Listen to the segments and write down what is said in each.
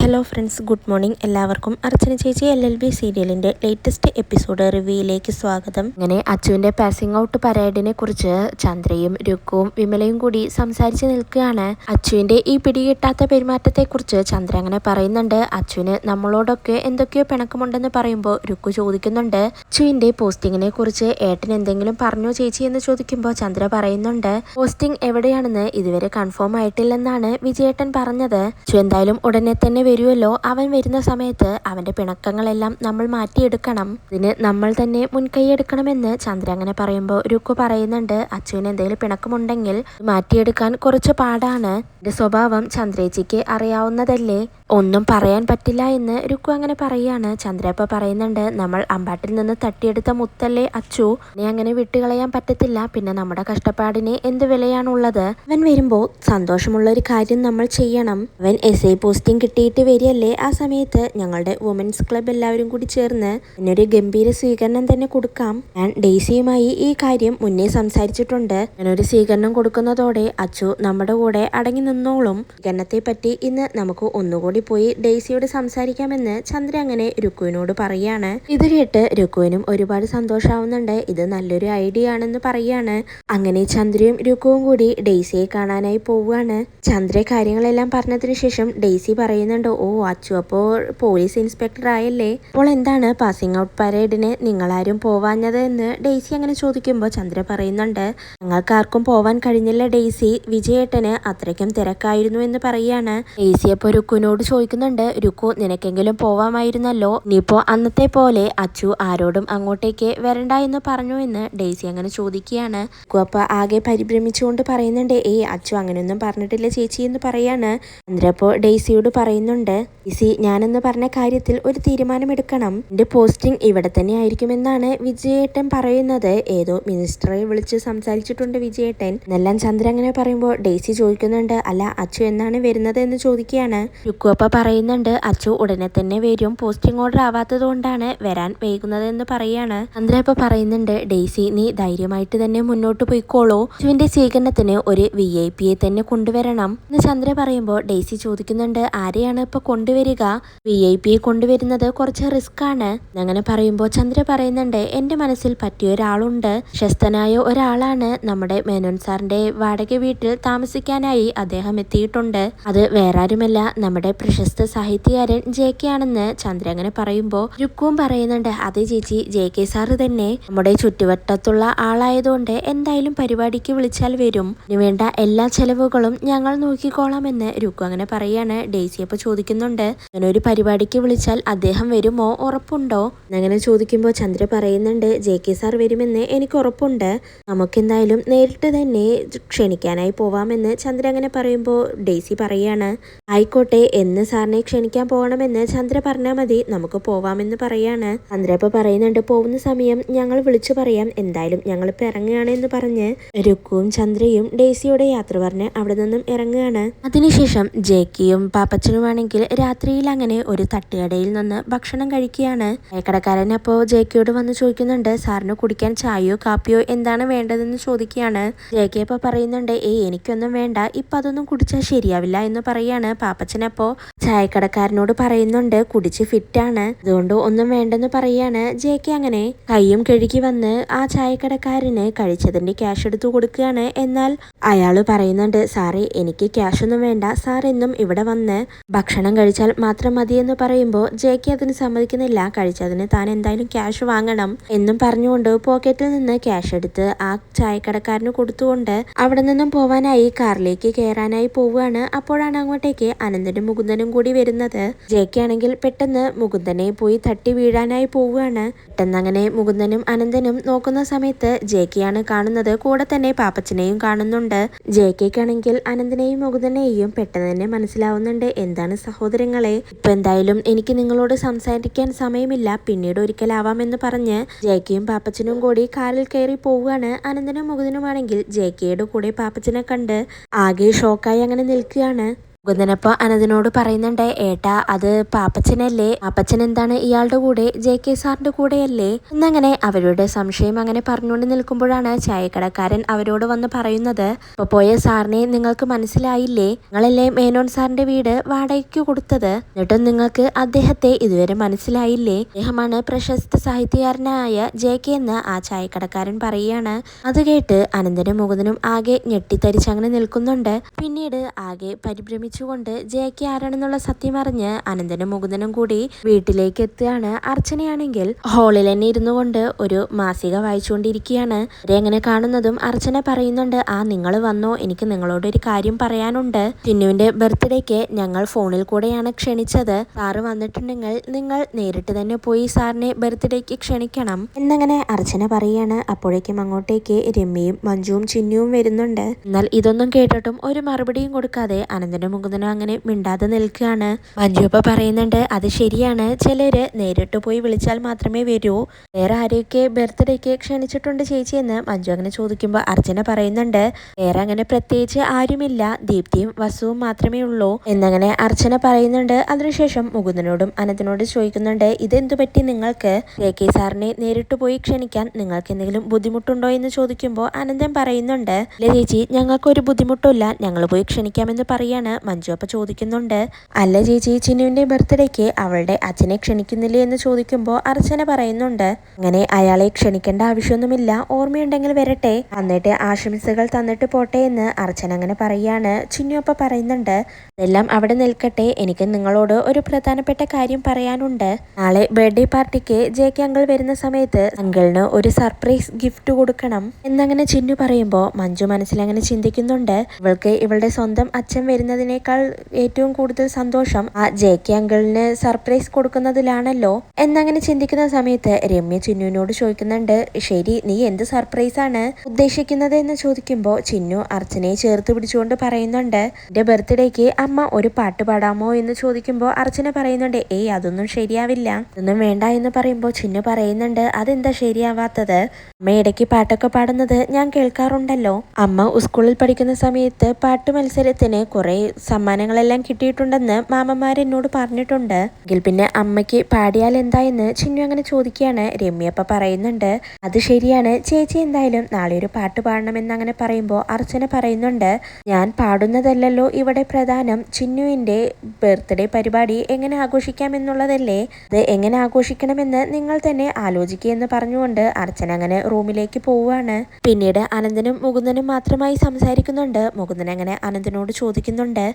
Hello friends, good morning. എല്ലാവർക്കും അർച്ചന ചേച്ചി LLB സീരിയലിൻ്റെ ലേറ്റസ്റ്റ് എപ്പിസോഡ് റിവ്യൂയിലേക്ക് സ്വാഗതം. അങ്ങനെ അച്ചുവിൻ്റെ പാസിംഗ് ഔട്ട് പരേഡിനെ കുറിച്ച് ചന്ദ്രയും രുക്കുവും വിമലയും കൂടി സംസാരിച്ച് നിൽക്കുകയാണ്. അച്ചുവിൻ്റെ ഈ പിടികിട്ടാത്ത പെരുമാറ്റത്തെക്കുറിച്ച് ചന്ദ്ര അങ്ങനെ പറയുന്നുണ്ട്. അച്ചുവിന് നമ്മളോടൊക്കെ എന്തൊക്കെയോ പിണക്കമുണ്ടെന്ന് പറയുമ്പോൾ രുക്കു ചോദിക്കുന്നുണ്ട്, അച്ചുവിൻ്റെ പോസ്റ്റിങ്ങിനെ കുറിച്ച് ഏട്ടൻ എന്തെങ്കിലും പറഞ്ഞോ ചേച്ചി എന്ന് ചോദിക്കുമ്പോൾ ചന്ദ്ര പറയുന്നുണ്ട്, പോസ്റ്റിംഗ് എവിടെയാണെന്ന് ഇതുവരെ കൺഫേം ആയിട്ടില്ലെന്നാണ് വിജയേട്ടൻ പറഞ്ഞത്. അച്ചു എന്തായാലും ഉടനെ തന്നെ വരുമല്ലോ. അവൻ വരുന്ന സമയത്ത് അവന്റെ പിണക്കങ്ങളെല്ലാം നമ്മൾ മാറ്റിയെടുക്കണം, ഇതിന് നമ്മൾ തന്നെ മുൻകൈയെടുക്കണമെന്ന് ചന്ദ്ര അങ്ങനെ പറയുമ്പോൾ രുക്കു പറയുന്നുണ്ട്, അച്ചുവിന് എന്തെങ്കിലും പിണക്കമുണ്ടെങ്കിൽ മാറ്റിയെടുക്കാൻ കുറച്ച് പാടാണ്. എന്റെ സ്വഭാവം ചന്ദ്രേച്ചിക്ക് അറിയാവുന്നതല്ലേ, ഒന്നും പറയാൻ പറ്റില്ല എന്ന് രുക്കു അങ്ങനെ പറയാണ്. ചന്ദ്ര ഇപ്പൊ പറയുന്നുണ്ട്, നമ്മൾ അമ്പാട്ടിൽ നിന്ന് തട്ടിയെടുത്ത മുത്തല്ലേ അച്ചു, നീ അങ്ങനെ വിട്ടുകളയാൻ പറ്റത്തില്ല, പിന്നെ നമ്മുടെ കഷ്ടപ്പാടിന് എന്ത് വിലയാണുള്ളത്. അവൻ വരുമ്പോ സന്തോഷമുള്ള ഒരു കാര്യം നമ്മൾ ചെയ്യണം. അവൻ SI പോസ്റ്റിംഗ് കിട്ടിയിട്ട് വരികയല്ലേ, ആ സമയത്ത് ഞങ്ങളുടെ വുമൻസ് ക്ലബ് എല്ലാവരും കൂടി ചേർന്ന് എന്നൊരു ഗംഭീര സ്വീകരണം തന്നെ കൊടുക്കാം. ഞാൻ ഡെയ്സിയുമായി ഈ കാര്യം മുന്നേ സംസാരിച്ചിട്ടുണ്ട്. ഞാനൊരു സ്വീകരണം കൊടുക്കുന്നതോടെ അച്ചു നമ്മുടെ കൂടെ അടങ്ങി നിന്നോളും. സ്വീകരണത്തെ പറ്റി ഇന്ന് നമുക്ക് ഒന്നുകൂടി പോയി ഡെയ്സിയോട് സംസാരിക്കാമെന്ന് ചന്ദ്ര അങ്ങനെ രുക്കുവിനോട് പറയാണ്. ഇത് കേട്ട് രുക്കുവിനും ഒരുപാട് സന്തോഷാവുന്നുണ്ട്. ഇത് നല്ലൊരു ഐഡിയ ആണെന്ന് പറയാണ്. അങ്ങനെ ചന്ദ്രയും രുക്കുവും കൂടി ഡെയ്സിയെ കാണാനായി പോവുകയാണ്. ചന്ദ്ര കാര്യങ്ങളെല്ലാം പറഞ്ഞതിന് ശേഷം ഡെയ്സി പറയുന്നുണ്ട്, ഓ അച്ചു അപ്പോൾ പോലീസ് ഇൻസ്പെക്ടർ ആയല്ലേ, അപ്പോൾ എന്താണ് പാസിംഗ് ഔട്ട് പരേഡിന് നിങ്ങളാരും പോവാഞ്ഞത് എന്ന് ഡെയ്സി അങ്ങനെ ചോദിക്കുമ്പോൾ ചന്ദ്ര പറയുന്നുണ്ട്, ഞങ്ങൾക്കാർക്കും പോവാൻ കഴിഞ്ഞില്ല ഡെയ്സി, വിജയേട്ടന് അത്രയ്ക്കും തിരക്കായിരുന്നു എന്ന് പറയാണ്. ഡെയ്സി അപ്പോൾ രുക്കുവിനോട് ചോദിക്കുന്നുണ്ട്, രുക്കു നിനക്കെങ്കിലും പോവാമായിരുന്നല്ലോ, ഇനിയിപ്പോ അന്നത്തെ പോലെ അച്ചു ആരോടും അങ്ങോട്ടേക്ക് വരണ്ട എന്ന് പറഞ്ഞു എന്ന് ഡെയ്സി അങ്ങനെ ചോദിക്കുകയാണ്. രുക്കു അപ്പൊ ആകെ പരിഭ്രമിച്ചുകൊണ്ട് പറയുന്നുണ്ട്, അച്ചു അങ്ങനെയൊന്നും പറഞ്ഞിട്ടില്ല ചേച്ചി എന്ന് പറയാണ്. ചന്ദ്ര അപ്പോൾ ഡെയ്സിയോട് പറയുന്നുണ്ട്, ഡെയ്സി ഞാനെന്ന് പറഞ്ഞ കാര്യത്തിൽ ഒരു തീരുമാനമെടുക്കണം, എന്റെ പോസ്റ്റിംഗ് ഇവിടെ തന്നെ ആയിരിക്കുമെന്നാണ് വിജയേട്ടൻ പറയുന്നത്, ഏതോ മിനിസ്റ്ററെ വിളിച്ച് സംസാരിച്ചിട്ടുണ്ട് വിജയേട്ടൻ എന്നെല്ലാം ചന്ദ്ര അങ്ങനെ പറയുമ്പോൾ ഡെയ്സി ചോദിക്കുന്നുണ്ട്, അല്ല അച്ചു എന്നാണ് വരുന്നത് എന്ന് ചോദിക്കുകയാണ്. രുക്കുവപ്പ പറയുന്നുണ്ട്, അച്ചു ഉടനെ തന്നെ വരും, പോസ്റ്റിംഗ് ഓർഡർ ആവാത്തത് കൊണ്ടാണ് വരാൻ വൈകുന്നത് എന്ന് പറയാണ്. ചന്ദ്ര ഇപ്പൊ പറയുന്നുണ്ട്, ഡെയ്സി നീ ധൈര്യമായിട്ട് തന്നെ മുന്നോട്ട് പോയിക്കോളൂ, അച്ചുവിന്റെ സ്വീകരണത്തിന് ഒരു VIP യെ തന്നെ കൊണ്ടുവരണം എന്ന് ചന്ദ്ര പറയുമ്പോൾ ഡെയ്സി ചോദിക്കുന്നുണ്ട്, ആരെയാണ് ഇപ്പൊ കൊണ്ടുവരിക, VIP യെ കൊണ്ടുവരുന്നത് കുറച്ച് റിസ്ക് ആണ് അങ്ങനെ പറയുമ്പോൾ ചന്ദ്ര പറയുന്നുണ്ട്, എന്റെ മനസ്സിൽ പറ്റിയ ഒരാളുണ്ട്, പ്രശസ്തനായ ഒരാളാണ്, നമ്മുടെ മേനോൻ സാറിന്റെ വാടക വീട്ടിൽ താമസിക്കാനായി അദ്ദേഹം എത്തിയിട്ടുണ്ട്, അത് വേറാരുമല്ല നമ്മുടെ പ്രശസ്ത സാഹിത്യകാരൻ JK ആണെന്ന് ചന്ദ്ര അങ്ങനെ പറയുമ്പോൾ രുക്കുവും പറയുന്നുണ്ട്, അതെ ചേച്ചി JK സാറ് തന്നെ, നമ്മുടെ ചുറ്റുവട്ടത്തുള്ള ആളായതുകൊണ്ട് എന്തായാലും പരിപാടിക്ക് വിളിച്ചാൽ വരും, ഇതിനു വേണ്ട എല്ലാ ചെലവുകളും ഞങ്ങൾ നോക്കിക്കോളാം എന്ന് രുക്കു അങ്ങനെ പറയാണ്. ഡെയ്സി അപ്പൊ ചോദിക്കുന്നുണ്ട്, അങ്ങനെ ഒരു പരിപാടിക്ക് വിളിച്ചാൽ അദ്ദേഹം വരുമോ, ഉറപ്പുണ്ടോ അങ്ങനെ ചോദിക്കുമ്പോൾ ചന്ദ്ര പറയുന്നുണ്ട്, JK സാർ വരുമെന്ന് എനിക്ക് ഉറപ്പുണ്ട്, നമുക്കെന്തായാലും നേരിട്ട് തന്നെ ക്ഷണിക്കാനായി പോവാമെന്ന് ചന്ദ്ര അങ്ങനെ പറയുമ്പോൾ ഡെയ്സി പറയാണ്, ആയിക്കോട്ടെ എന്ന് സാറിനെ ക്ഷണിക്കാൻ പോകണമെന്ന് ചന്ദ്ര പറഞ്ഞാൽ മതി, നമുക്ക് പോവാമെന്ന് പറയാണ്. ചന്ദ്ര ഇപ്പൊ പറയുന്നുണ്ട്, പോകുന്ന സമയം ഞങ്ങൾ വിളിച്ചു പറയാം, എന്തായാലും ഞങ്ങളിപ്പോൾ ഇറങ്ങുകയാണ് എന്ന് പറഞ്ഞ് രുക്കുവും ചന്ദ്രയും ഡെയ്സിയോടെ യാത്ര പറഞ്ഞ് അവിടെ നിന്നും ഇറങ്ങുകയാണ്. അതിനുശേഷം JKയും പാപ്പച്ചനുമാണെങ്കിൽ രാത്രിയിൽ അങ്ങനെ ഒരു തട്ടുകടയിൽ നിന്ന് ഭക്ഷണം കഴിക്കുകയാണ്. കടക്കാരൻ അപ്പോൾ JKയോട് വന്ന് ചോദിക്കുന്നുണ്ട്, സാറിന് കുടിക്കാൻ ചായയോ കാപ്പിയോ എന്താണ് വേണ്ടതെന്ന് ചോദിക്കുകയാണ്. JK ഇപ്പോൾ പറയുന്നുണ്ട്, എനിക്കൊന്നും വേണ്ട, ഇപ്പം അതൊന്നും കുടിച്ചാൽ ശരിയാവില്ല എന്ന് പറയാണ്. പാപ്പച്ചനപ്പോൾ ചായക്കടക്കാരനോട് പറയുന്നുണ്ട്, കുടിച്ച് ഫിറ്റാണ്, അതുകൊണ്ട് ഒന്നും വേണ്ടെന്ന് പറയാണ്. JK അങ്ങനെ കൈയും കഴുകി വന്ന് ആ ചായക്കടക്കാരന് കഴിച്ചതിന്റെ ക്യാഷ് എടുത്തു കൊടുക്കുകയാണ്. എന്നാൽ അയാൾ പറയുന്നുണ്ട്, സാറേ എനിക്ക് ക്യാഷ് ഒന്നും വേണ്ട, സാർ എന്നും ഇവിടെ വന്ന് ഭക്ഷണം കഴിച്ചാൽ മാത്രം മതിയെന്ന് പറയുമ്പോൾ JK അതിന് സമ്മതിക്കുന്നില്ല, കഴിച്ചതിന് താൻ എന്തായാലും ക്യാഷ് വാങ്ങണം എന്നും പറഞ്ഞുകൊണ്ട് പോക്കറ്റിൽ നിന്ന് ക്യാഷ് എടുത്ത് ആ ചായക്കടക്കാരന് കൊടുത്തുകൊണ്ട് അവിടെ നിന്നും പോവാനായി കാറിലേക്ക് കയറാനായി പോവുകയാണ്. അപ്പോഴാണ് അങ്ങോട്ടേക്ക് അനന്തനും മുകുന്ദനും കൂടി വരുന്നത്. JK ആണെങ്കിൽ പെട്ടെന്ന് മുകുന്ദനെ പോയി തട്ടി വീഴാനായി പോവുകയാണ്. പെട്ടെന്ന് അങ്ങനെ മുകുന്ദനും അനന്തനും നോക്കുന്ന സമയത്ത് JK ആണ് കാണുന്നത്, കൂടെ തന്നെ പാപ്പച്ചനെയും കാണുന്നുണ്ട്. JKക്കാണെങ്കിൽ അനന്തനെയും മുകുന്ദനെയും പെട്ടെന്ന് തന്നെ മനസ്സിലാവുന്നുണ്ട്, എന്താണ് സഹോദരങ്ങളെ, ഇപ്പൊ എന്തായാലും എനിക്ക് നിങ്ങളോട് സംസാരിക്കാൻ സമയമില്ല, പിന്നീട് ഒരിക്കലാവാമെന്ന് പറഞ്ഞ് JKയും പാപ്പച്ചനും കൂടി കാറിൽ കയറി പോവുകയാണ്. അനന്തനും മുകുന്ദനുമാണെങ്കിൽ JKയുടെ കൂടെ പാപ്പച്ചനെ കണ്ട് ആകെ ഷോക്കായി അങ്ങനെ നിൽക്കുകയാണ്. മുകുന്ദനപ്പോ അനന്തിനോട് പറയുന്നുണ്ട്, ഏട്ടാ അത് പാപ്പച്ചനല്ലേ, പാപ്പച്ചൻ എന്താണ് ഇയാളുടെ കൂടെ JK സാറിന്റെ കൂടെയല്ലേ എന്നങ്ങനെ അവരുടെ സംശയം അങ്ങനെ പറഞ്ഞുകൊണ്ട് നിൽക്കുമ്പോഴാണ് ചായക്കടക്കാരൻ അവരോട് വന്ന് പറയുന്നത്, ഇപ്പൊ പോയ സാറിനെ നിങ്ങൾക്ക് മനസ്സിലായില്ലേ, നിങ്ങളല്ലേ മേനോൻ സാറിന്റെ വീട് വാടകയ്ക്ക് കൊടുത്തത്, എന്നിട്ടും നിങ്ങൾക്ക് അദ്ദേഹത്തെ ഇതുവരെ മനസ്സിലായില്ലേ, അദ്ദേഹമാണ് പ്രശസ്ത സാഹിത്യകാരനായ JK എന്ന് ആ ചായക്കടക്കാരൻ പറയുകയാണ്. അത് കേട്ട് അനന്തനും മുകുന്ദനും ആകെ ഞെട്ടിത്തരിച്ചങ്ങനെ നിൽക്കുന്നുണ്ട്. പിന്നീട് ആകെ പരിഭ്രമിച്ചുകൊണ്ട് JK ആരാണെന്നുള്ള സത്യം അറിഞ്ഞ് അനന്തനും മുകുന്ദനും കൂടി വീട്ടിലേക്ക് എത്തുകയാണ്. അർച്ചനയാണെങ്കിൽ ഹാളിൽ തന്നെ ഇരുന്നു കൊണ്ട് ഒരു മാസിക വായിച്ചുകൊണ്ടിരിക്കുകയാണ്. എങ്ങനെ കാണുന്നതും അർച്ചന പറയുന്നുണ്ട്, ആ നിങ്ങൾ വന്നോ, എനിക്ക് നിങ്ങളോട് ഒരു കാര്യം പറയാനുണ്ട്. ചിന്നുവിന്റെ ബർത്ത്ഡേക്ക് ഞങ്ങൾ ഫോണിൽ കൂടെയാണ് ക്ഷണിച്ചത്, സാറ് വന്നിട്ടുണ്ടെങ്കിൽ നിങ്ങൾ നേരിട്ട് തന്നെ പോയി സാറിനെ ബർത്ത്ഡേക്ക് ക്ഷണിക്കണം എന്നങ്ങനെ അർച്ചന പറയാണ്. അപ്പോഴേക്കും അങ്ങോട്ടേക്ക് രമ്യയും മഞ്ജുവും ചിന്നുവും വരുന്നുണ്ട്. എന്നാൽ ഇതൊന്നും കേട്ടിട്ടും ഒരു മറുപടിയും കൊടുക്കാതെ അനന്തനും മുകുന്ദനും അങ്ങനെ മിണ്ടാതെ നിൽക്കുകയാണ്. മഞ്ജു ഇപ്പൊ പറയുന്നുണ്ട്, അത് ശരിയാണ്, ചിലര് നേരിട്ട് പോയി വിളിച്ചാൽ മാത്രമേ വരൂ, വേറെ ആരെയൊക്കെ ബർത്ത്ഡേക്ക് ക്ഷണിച്ചിട്ടുണ്ട് ചേച്ചി എന്ന് മഞ്ജു അങ്ങനെ ചോദിക്കുമ്പോൾ അർച്ചന പറയുന്നുണ്ട്, വേറെ അങ്ങനെ പ്രത്യേകിച്ച് ആരുമില്ല, ദീപ്തിയും വസുവും മാത്രമേ ഉള്ളൂ എന്നങ്ങനെ അർച്ചന പറയുന്നുണ്ട്. അതിനുശേഷം മുകുന്ദനോടും അനന്തനോട് ചോദിക്കുന്നുണ്ട്, ഇതെന്തു പറ്റി നിങ്ങൾക്ക്, JK സാറിനെ നേരിട്ട് പോയി ക്ഷണിക്കാൻ നിങ്ങൾക്ക് എന്തെങ്കിലും ബുദ്ധിമുട്ടുണ്ടോ എന്ന് ചോദിക്കുമ്പോൾ അനന്തൻ പറയുന്നുണ്ട്, ഇല്ല ചേച്ചി ഞങ്ങൾക്കൊരു ബുദ്ധിമുട്ടില്ല, ഞങ്ങൾ പോയി ക്ഷണിക്കാമെന്ന് പറയാണ്. മഞ്ജു അപ്പൊ ചോദിക്കുന്നുണ്ട്, അല്ല ചേച്ചി ചിന്നുവിന്റെ ബർത്ത്ഡേക്ക് അവളുടെ അച്ഛനെ ക്ഷണിക്കുന്നില്ലേ എന്ന് ചോദിക്കുമ്പോൾ അർച്ചന പറയുന്നുണ്ട്, അങ്ങനെ അയാളെ ക്ഷണിക്കേണ്ട ആവശ്യമൊന്നുമില്ല, ഓർമ്മയുണ്ടെങ്കിൽ വരട്ടെ, എന്നിട്ട് ആശംസകൾ തന്നിട്ട് പോട്ടെ എന്ന് അർച്ചന അങ്ങനെ പറയാണ്. ചിന്നു അപ്പൊ പറയുന്നുണ്ട്, ഇതെല്ലാം അവിടെ നിൽക്കട്ടെ, എനിക്ക് നിങ്ങളോട് ഒരു പ്രധാനപ്പെട്ട കാര്യം പറയാനുണ്ട്. നാളെ ബർത്ത്ഡേ പാർട്ടിക്ക് JK അങ്കിൾ വരുന്ന സമയത്ത് അങ്കിളിന് ഒരു സർപ്രൈസ് ഗിഫ്റ്റ് കൊടുക്കണം എന്നങ്ങനെ ചിന്നു പറയുമ്പോൾ മഞ്ജു മനസ്സിലങ്ങനെ ചിന്തിക്കുന്നുണ്ട്, ഇവൾക്ക് ഇവളുടെ സ്വന്തം അച്ഛൻ വരുന്നതിനേക്കാൾ ഏറ്റവും കൂടുതൽ സന്തോഷം ആ JK അങ്കിളിന് സർപ്രൈസ് കൊടുക്കുന്നതിലാണല്ലോ എന്നങ്ങനെ ചിന്തിക്കുന്ന സമയത്ത് രമ്യ ചിന്നുവിനോട് ചോദിക്കുന്നുണ്ട്, ശരി നീ എന്ത് സർപ്രൈസ് ആണ് ഉദ്ദേശിക്കുന്നത് എന്ന് ചോദിക്കുമ്പോൾ ചിന്നു അർച്ചനയെ ചേർത്ത് പിടിച്ചുകൊണ്ട് പറയുന്നുണ്ട്, എന്റെ ബർത്ത്ഡേക്ക് അമ്മ ഒരു പാട്ട് പാടാമോ എന്ന് ചോദിക്കുമ്പോൾ അർച്ചന പറയുന്നുണ്ട്, ഏയ് അതൊന്നും ശരിയാവില്ല, അതൊന്നും വേണ്ട എന്ന് പറയുമ്പോൾ ചിന്നു പറയുന്നുണ്ട്, അതെന്താ ശരിയാവാത്തത്, അമ്മ ഇടയ്ക്ക് പാട്ടൊക്കെ പാടുന്നത് ഞാൻ കേൾക്കാറുണ്ടല്ലോ, അമ്മ സ്കൂളിൽ പഠിക്കുന്ന സമയത്ത് പാട്ട് മത്സരത്തിന് കുറെ സമ്മാനങ്ങളെല്ലാം കിട്ടിയിട്ടുണ്ടെന്ന് മാമന്മാരെന്നോട് പറഞ്ഞിട്ടുണ്ട്, എങ്കിൽ പിന്നെ അമ്മയ്ക്ക് പാടിയാൽ എന്താ എന്ന് ചിന്നു അങ്ങനെ ചോദിക്കുകയാണ്. രമ്യപ്പ പറയുന്നുണ്ട്, അത് ശരിയാണ് ചേച്ചി എന്തായാലും നാളെ ഒരു പാട്ട് പാടണമെന്ന് അങ്ങനെ പറയുമ്പോൾ അർച്ചന പറയുന്നുണ്ട്, ഞാൻ പാടുന്നതല്ലല്ലോ ഇവിടെ പ്രധാനം, ചിന്നുവിന്റെ ബർത്ത്ഡേ പരിപാടി എങ്ങനെ ആഘോഷിക്കാം എന്നുള്ളതല്ലേ, അത് എങ്ങനെ ആഘോഷിക്കണമെന്ന് നിങ്ങൾ തന്നെ ആലോചിക്കുക എന്ന് പറഞ്ഞുകൊണ്ട് അർച്ചന അങ്ങനെ റൂമിലേക്ക് പോവുകയാണ്. പിന്നീട് അനന്തനും മുകുന്ദനും മാത്രമായി സംസാരിക്കുന്നുണ്ട്. മുകുന്ദൻ അങ്ങനെ അനന്തനോട് ചോദിക്കുന്നുണ്ട്,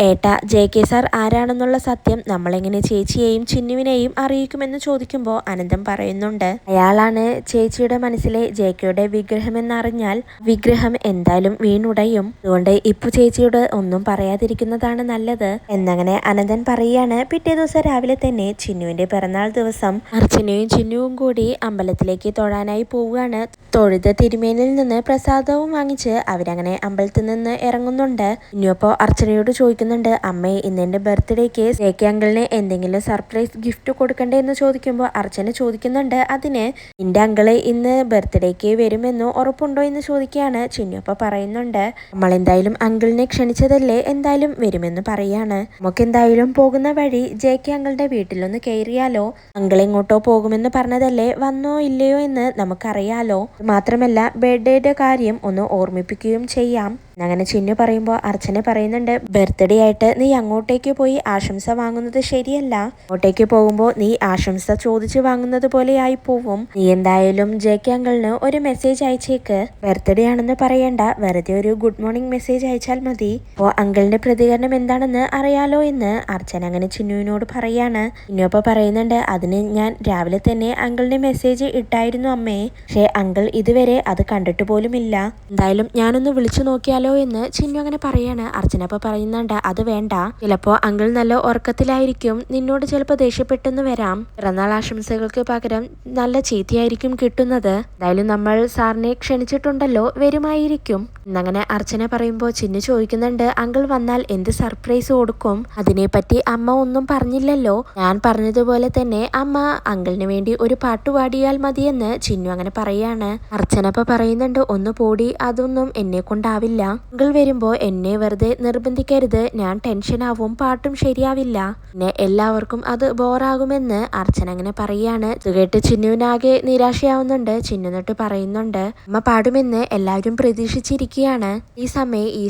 ഏട്ടാ JK സാർ ആരാണെന്നുള്ള സത്യം നമ്മളെങ്ങനെ ചേച്ചിയെയും ചിന്നുവിനെയും അറിയിക്കുമെന്ന് ചോദിക്കുമ്പോൾ അനന്തം പറയുന്നുണ്ട്, അയാളാണ് ചേച്ചിയുടെ മനസ്സിലെ JKയുടെ വിഗ്രഹമെന്നറിഞ്ഞാൽ വിഗ്രഹം എന്തായാലും വീണുടയും, അതുകൊണ്ട് ഇപ്പൊ ചേച്ചിയോട് ഒന്നും പറയാതിരിക്കുന്നതാണ് നല്ലത് എന്നങ്ങനെ അനന്തൻ പറയാണ്. പിറ്റേ ദിവസം രാവിലെ തന്നെ ചിന്നുവിന്റെ പിറന്നാൾ ദിവസം അർച്ചനയും ചിന്നുവും കൂടി അമ്പലത്തിലേക്ക് തൊഴാനായി പോവുകയാണ്. തൊഴുത തിരുമേനിൽ നിന്ന് പ്രസാദവും വാങ്ങിച്ച് അവരങ്ങനെ അമ്പലത്തിൽ നിന്ന് ഇറങ്ങുന്നുണ്ട്. ഇനിയപ്പോ അർച്ചനയോട് ചോദിക്കുന്നുണ്ട്, അമ്മേ ഇന്ന് എന്റെ ബർത്ത്ഡേക്ക് JK അങ്കിളിന് എന്തെങ്കിലും സർപ്രൈസ് ഗിഫ്റ്റ് കൊടുക്കണ്ടേ എന്ന് ചോദിക്കുമ്പോൾ അർച്ചന ചോദിക്കുന്നുണ്ട്, അതിന് നിന്റെ അങ്കിള് ഇന്ന് ബർത്ത്ഡേക്ക് വരുമെന്നോ ഉറപ്പുണ്ടോ എന്ന് ചോദിക്കുകയാണ്. ചിന്നുപ്പ പറയുന്നുണ്ട്, നമ്മളെന്തായാലും അങ്കിളിനെ ക്ഷണിച്ചതല്ലേ, എന്തായാലും വരുമെന്ന് പറയാണ്, നമുക്ക് എന്തായാലും പോകുന്ന വഴി JK അങ്കിളുടെ വീട്ടിലൊന്ന് കയറിയാലോ, അങ്കിൾ എങ്ങോട്ടോ പോകുമെന്ന് പറഞ്ഞതല്ലേ, വന്നോ ഇല്ലയോ എന്ന് നമുക്കറിയാലോ, മാത്രമല്ല ബർത്ത്ഡേയുടെ കാര്യം ഒന്ന് ഓർമ്മിപ്പിക്കുകയും ചെയ്യാം അങ്ങനെ ചിന്നു പറയുമ്പോൾ അർച്ചന പറയുന്നുണ്ട്, ബർത്ത്ഡേ ആയിട്ട് നീ അങ്ങോട്ടേക്ക് പോയി ആശംസ വാങ്ങുന്നത് ശരിയല്ല, അങ്ങോട്ടേക്ക് പോകുമ്പോൾ നീ ആശംസ ചോദിച്ചു വാങ്ങുന്നത് പോലെ ആയി പോവും, നീ എന്തായാലും JK അങ്കിളിന് ഒരു മെസ്സേജ് അയച്ചേക്ക്, ബർത്ത്ഡേ ആണെന്ന് പറയണ്ട, വെറുതെ ഒരു ഗുഡ് മോർണിംഗ് മെസ്സേജ് അയച്ചാൽ മതി, അപ്പോൾ അങ്കിളിന്റെ പ്രതികരണം എന്താണെന്ന് അറിയാലോ എന്ന് അർച്ചന അങ്ങനെ ചിന്നുവിനോട് പറയാണ്. ചിന്നുപ്പ പറയുന്നുണ്ട്, അതിന് ഞാൻ രാവിലെ തന്നെ അങ്കിളിന് മെസ്സേജ് ഇട്ടായിരുന്നു അമ്മേ, പക്ഷേ അങ്കിൾ ഇതുവരെ അത് കണ്ടിട്ട് പോലുമില്ല, എന്തായാലും ഞാനൊന്ന് വിളിച്ചു നോക്കിയാൽ എന്ന് ചിന്നു അങ്ങനെ പറയാണ്. അർച്ചന അപ്പൊ പറയുന്നുണ്ട്, അത് വേണ്ട, ചിലപ്പോ അങ്കിൾ നല്ല ഉറക്കത്തിലായിരിക്കും, നിന്നോട് ചിലപ്പോ ദേഷ്യപ്പെട്ടെന്ന് വരാം, പിറന്നാൾ ആശംസകൾക്ക് പകരം നല്ല ചീത്തയായിരിക്കും കിട്ടുന്നത്, എന്തായാലും നമ്മൾ സാറിനെ ക്ഷണിച്ചിട്ടുണ്ടല്ലോ, വരുമായിരിക്കും എന്നങ്ങനെ അർച്ചന പറയുമ്പോൾ ചിന്നു ചോദിക്കുന്നുണ്ട്, അങ്കിൾ വന്നാൽ എന്ത് സർപ്രൈസ് കൊടുക്കും, അതിനെപ്പറ്റി അമ്മ ഒന്നും പറഞ്ഞില്ലല്ലോ, ഞാൻ പറഞ്ഞതുപോലെ തന്നെ അമ്മ അങ്കിളിന് വേണ്ടി ഒരു പാട്ട് പാടിയാൽ മതിയെന്ന് ചിന്നു അങ്ങനെ പറയാണ്. അർച്ചന അപ്പൊ പറയുന്നുണ്ട്, ഒന്ന് പോടി, അതൊന്നും എന്നെ കൊണ്ടാവില്ല, അങ്കിൾ വരുമ്പോ എന്നെ വെറുതെ നിർബന്ധിക്കരുത്, ഞാൻ ടെൻഷനാവും, പാട്ടും ശരിയാവില്ല, പിന്നെ എല്ലാവർക്കും അത് ബോറാകുമെന്ന് അർച്ചന അങ്ങനെ പറയാണ്. ഇത് കേട്ട് ചിന്നുവിനാകെ നിരാശയാവുന്നുണ്ട്. ചിന്നു എന്നിട്ട് പറയുന്നുണ്ട് അമ്മ പാടുമെന്ന് എല്ലാവരും പ്രതീക്ഷിച്ചിരിക്കുകയാണ്. ഈ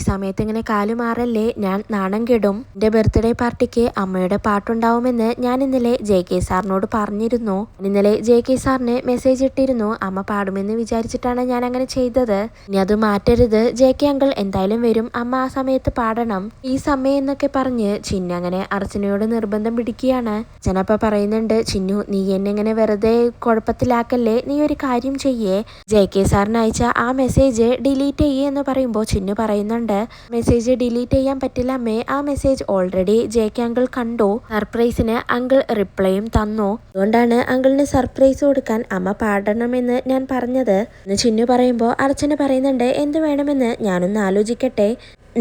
സമയത്ത് ഇങ്ങനെ കാലുമാറല്ലേ, ഞാൻ നാണം കെടും. എന്റെ ബർത്ത്ഡേ പാർട്ടിക്ക് അമ്മയുടെ പാട്ടുണ്ടാവുമെന്ന് ഞാൻ ഇന്നലെ JK സാറിനോട് പറഞ്ഞിരുന്നു. ഇന്നലെ JK സാറിന് മെസ്സേജ് ഇട്ടിരുന്നു. അമ്മ പാടുമെന്ന് വിചാരിച്ചിട്ടാണ് ഞാൻ അങ്ങനെ ചെയ്തത്. ഇനി അത് മാറ്റരുത്. JK അങ്കിൾ എന്തായാലും വരും, അമ്മ ആ സമയത്ത് പാടണം. ഈ സമയം എന്നൊക്കെ പറഞ്ഞ് ചിന്നു അങ്ങനെ അർച്ചനയോട് നിർബന്ധം പിടിക്കുകയാണ്. അച്ഛനപ്പ പറയുന്നുണ്ട് ചിന്നു, നീ എന്നെ ഇങ്ങനെ വെറുതെ കുഴപ്പത്തിലാക്കല്ലേ, നീ ഒരു കാര്യം ചെയ്യേ, JK സാറിന് അയച്ച ആ മെസ്സേജ് ഡിലീറ്റ് ചെയ്യേ എന്ന് പറയുമ്പോൾ ചിന്നു പറയുന്നുണ്ട് മെസ്സേജ് ഡിലീറ്റ് ചെയ്യാൻ പറ്റില്ല അമ്മേ, ആ മെസ്സേജ് ഓൾറെഡി JK അങ്കിൾ കണ്ടു. സർപ്രൈസിന് അങ്കിൾ റിപ്ലൈയും തന്നു, അതുകൊണ്ടാണ് അങ്കിളിന് സർപ്രൈസ് കൊടുക്കാൻ അമ്മ പാടണമെന്ന് ഞാൻ പറഞ്ഞത് എന്ന് ചിന്നു പറയുമ്പോൾ അർച്ചന പറയുന്നുണ്ട് എന്ത് വേണമെന്ന് ഞാനൊന്ന് ആലോചിക്കട്ടെ,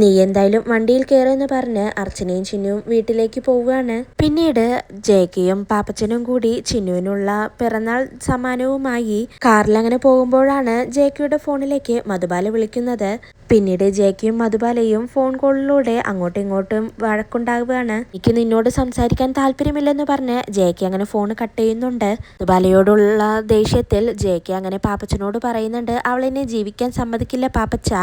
നീ എന്തായാലും വണ്ടിയിൽ കയറുമെന്ന് പറഞ്ഞ് അർച്ചനയും ചിന്നുവും വീട്ടിലേക്ക് പോവുകയാണ്. പിന്നീട് JKയും പാപ്പച്ചനും കൂടി ചിന്നുവിനുള്ള പിറന്നാൾ സമ്മാനവുമായി കാറിൽ അങ്ങനെ പോകുമ്പോഴാണ് JKയുടെ ഫോണിലേക്ക് മധുബാല വിളിക്കുന്നത്. പിന്നീട് JKയും മധുബാലയും ഫോൺ കോളിലൂടെ അങ്ങോട്ടും ഇങ്ങോട്ടും വഴക്കുണ്ടാവുകയാണ്. എനിക്ക് നിന്നോട് സംസാരിക്കാൻ താല്പര്യമില്ലെന്ന് പറഞ്ഞ് JK അങ്ങനെ ഫോൺ കട്ട് ചെയ്യുന്നുണ്ട്. മധുബാലയോടുള്ള ദേഷ്യത്തിൽ JK അങ്ങനെ പാപ്പച്ചനോട് പറയുന്നുണ്ട് അവളെന്നെ ജീവിക്കാൻ സമ്മതിക്കില്ല പാപ്പച്ച,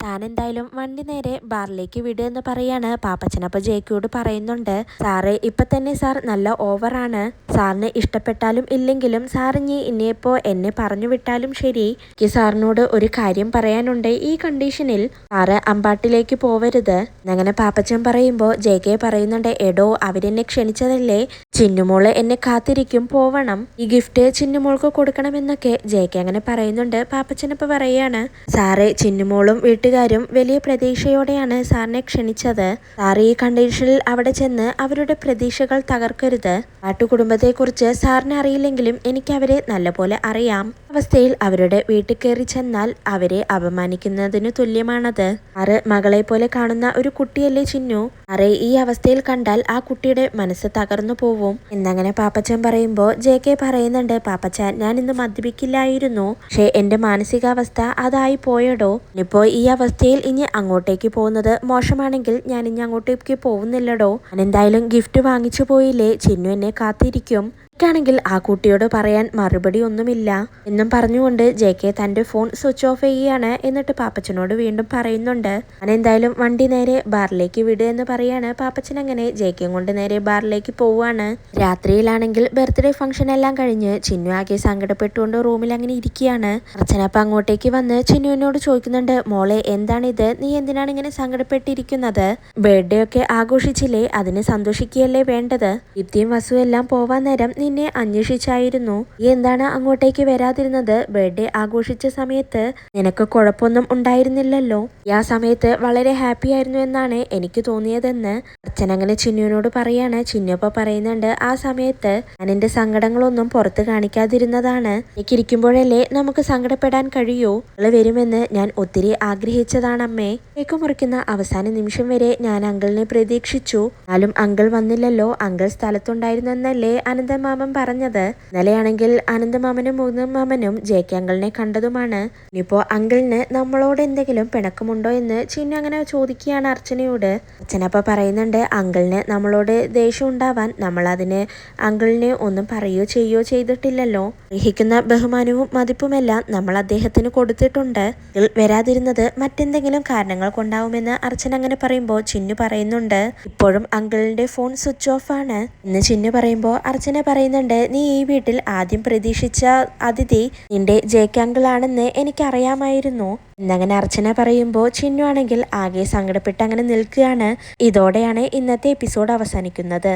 താൻ എന്തായാലും വണ്ടി നേരെ ബാറിലേക്ക് വിടുക എന്ന് പറയാണ്. പാപ്പച്ചനപ്പോൾ JKയോട് പറയുന്നുണ്ട് സാറേ ഇപ്പൊ തന്നെ സാർ നല്ല ഓവറാണ്, സാറിന് ഇഷ്ടപ്പെട്ടാലും ഇല്ലെങ്കിലും സാറിഞ്ഞി ഇനിയിപ്പോ എന്നെ പറഞ്ഞു വിട്ടാലും ശരി, എനിക്ക് സാറിനോട് ഒരു കാര്യം പറയാനുണ്ട്, ഈ കണ്ടീഷനിൽ സാറ് അമ്പാട്ടിലേക്ക് പോവരുത് എന്നങ്ങനെ പാപ്പച്ചൻ പറയുമ്പോൾ JK പറയുന്നുണ്ട് എടോ അവരെന്നെ ക്ഷണിച്ചതല്ലേ, ചിന്നുമോള് എന്നെ കാത്തിരിക്കും, പോവണം, ഈ ഗിഫ്റ്റ് ചിന്നുമോൾക്ക് കൊടുക്കണമെന്നൊക്കെ JK അങ്ങനെ പറയുന്നുണ്ട്. പാപ്പച്ചനപ്പോൾ പറയാണ് സാറേ ചിന്നുമോളും വീട്ടുകാരും വലിയ പ്രതീക്ഷയോടെയാണ് സാറിനെ ക്ഷണിച്ചത്, സാർ ഈ കണ്ടീഷനിൽ അവിടെ ചെന്ന് അവരുടെ പ്രതീക്ഷകൾ തകർക്കരുത്, കാട്ടുകുടുംബത്തെക്കുറിച്ച് സാറിന് അറിയില്ലെങ്കിലും എനിക്ക് അവരെ നല്ലപോലെ അറിയാം, അവസ്ഥയിൽ അവരുടെ വീട്ടിൽ കയറി ചെന്നാൽ അവരെ അപമാനിക്കുന്നതിന് തുല്യമാണത്, സാറ് മകളെ പോലെ കാണുന്ന ഒരു കുട്ടിയല്ലേ ചിന്നു, സാറേ ഈ അവസ്ഥയിൽ കണ്ടാൽ ആ കുട്ടിയുടെ മനസ്സ് തകർന്നു പോവും എന്നങ്ങനെ പാപ്പച്ചൻ പറയുമ്പോൾ JK പറയുന്നുണ്ട് പാപ്പച്ചൻ ഞാൻ ഇന്ന് മദ്യപിക്കില്ലായിരുന്നു, പക്ഷെ എന്റെ മാനസികാവസ്ഥ അതായി പോയടോ, ഇനിയിപ്പോ ഈ അവസ്ഥയിൽ ഇനി അങ്ങോട്ടേക്ക് പോകുന്നത് മോശമാണെങ്കിൽ ഞാൻ ഇനി അങ്ങോട്ടേക്ക് പോകുന്നില്ലടോ, ഞാൻ എന്തായാലും ഗിഫ്റ്റ് വാങ്ങിച്ചു പോയില്ലേ, ചിന്നു എന്നെ കാത്തിരിക്കും, ണെങ്കിൽ ആ കുട്ടിയോട് പറയാൻ മറുപടി ഒന്നുമില്ല എന്നും പറഞ്ഞുകൊണ്ട് JK തന്റെ ഫോൺ സ്വിച്ച് ഓഫ് ചെയ്യുകയാണ്. എന്നിട്ട് പാപ്പച്ചനോട് വീണ്ടും പറയുന്നുണ്ട് ഞാൻ എന്തായാലും വണ്ടി നേരെ ബാറിലേക്ക് വിടുക എന്ന് പറയാണ്. പാപ്പച്ചൻ അങ്ങനെ JK കൊണ്ട് നേരെ ബാറിലേക്ക് പോവുകയാണ്. രാത്രിയിലാണെങ്കിൽ ബർത്ത്ഡേ ഫംഗ്ഷൻ എല്ലാം കഴിഞ്ഞ് ചിന്നു ആകെ സങ്കടപ്പെട്ടുകൊണ്ട് റൂമിൽ അങ്ങനെ ഇരിക്കുകയാണ്. അർച്ചനപ്പ അങ്ങോട്ടേക്ക് വന്ന് ചിന്നുവിനോട് ചോദിക്കുന്നുണ്ട് മോളെ എന്താണിത്, നീ എന്തിനാണ് ഇങ്ങനെ സങ്കടപ്പെട്ടിരിക്കുന്നത്, ബർത്ത്ഡേ ഒക്കെ ആഘോഷിച്ചില്ലേ, അതിന് സന്തോഷിക്കുകയല്ലേ വേണ്ടത്, ദീപ്തിയും വസു എല്ലാം പോവാൻ നേരം നിന്നെ അന്വേഷിച്ചായിരുന്നു, നീ എന്താണ് അങ്ങോട്ടേക്ക് വരാതിരുന്നത്, ബർത്ത്ഡേ ആഘോഷിച്ച സമയത്ത് നിനക്ക് കുഴപ്പമൊന്നും ഉണ്ടായിരുന്നില്ലല്ലോ, ആ സമയത്ത് വളരെ ഹാപ്പി ആയിരുന്നു എന്നാണ് എനിക്ക് തോന്നിയതെന്ന് അർച്ചന അങ്ങനെ ചിന്നുവിനോട് പറയാണ്. ചിന്നുപ്പ പറയുന്നുണ്ട് ആ സമയത്ത് ഞാൻ എന്റെ സങ്കടങ്ങളൊന്നും പുറത്ത് കാണിക്കാതിരുന്നതാണ്, എനിക്കിരിക്കുമ്പോഴല്ലേ നമുക്ക് സങ്കടപ്പെടാൻ കഴിയൂ, അവള് വരുമെന്ന് ഞാൻ ഒത്തിരി ആഗ്രഹിച്ചതാണമ്മേ, കേക്ക് മുറിക്കുന്ന അവസാന നിമിഷം വരെ ഞാൻ അങ്കിളിനെ പ്രതീക്ഷിച്ചു, എന്നാലും അങ്കിൾ വന്നില്ലല്ലോ, അങ്കിൾ സ്ഥലത്തുണ്ടായിരുന്നെന്നല്ലേ അനന്തമാമൻ പറഞ്ഞത്, ഇന്നലെയാണെങ്കിൽ അനന്തമാമനും മുകുന്ദമാമനും JK അങ്കിളിനെ കണ്ടതുമാണ്, ഇനിയിപ്പോ അങ്കിളിന് നമ്മളോട് എന്തെങ്കിലും പിണക്കമുണ്ടോ എന്ന് ചിന്നു അങ്ങനെ ചോദിക്കുകയാണ് അർച്ചനയോട്. അർച്ചനപ്പ പറയുന്നുണ്ട് അങ്കിളിന് നമ്മളോട് ദേഷ്യം ഉണ്ടാവാൻ നമ്മൾ അതിന് അങ്കിളിനെ ഒന്നും പറയുകയോ ചെയ്യുകയോ ചെയ്തിട്ടില്ലല്ലോ, അർഹിക്കുന്ന ബഹുമാനവും മതിപ്പുമെല്ലാം നമ്മൾ അദ്ദേഹത്തിന് കൊടുത്തിട്ടുണ്ട്, വരാതിരുന്നത് മറ്റെന്തെങ്കിലും കാരണങ്ങൾ കൊണ്ടാവുമെന്ന് അർച്ചന അങ്ങനെ പറയുമ്പോൾ ചിന്നു പറയുന്നുണ്ട് ഇപ്പോഴും അങ്കിളിന്റെ ഫോൺ സ്വിച്ച് ഓഫ് ആണ് എന്ന് ചിന്നു പറയുമ്പോൾ അർച്ചന പറയുന്നുണ്ട് നീ ഈ വീട്ടിൽ ആദ്യം പ്രതീക്ഷിച്ച അതിഥി നിന്റെ JK അങ്കിൾ ആണെന്ന് എനിക്കറിയാമായിരുന്നു എന്നങ്ങനെ അർച്ചന പറയുമ്പോൾ ചിന്നു ആണെങ്കിൽ ആകെ സങ്കടപ്പെട്ട് അങ്ങനെ നിൽക്കുകയാണ്. ഇതോടെയാണ് ഇന്നത്തെ എപ്പിസോഡ് അവസാനിക്കുന്നത്.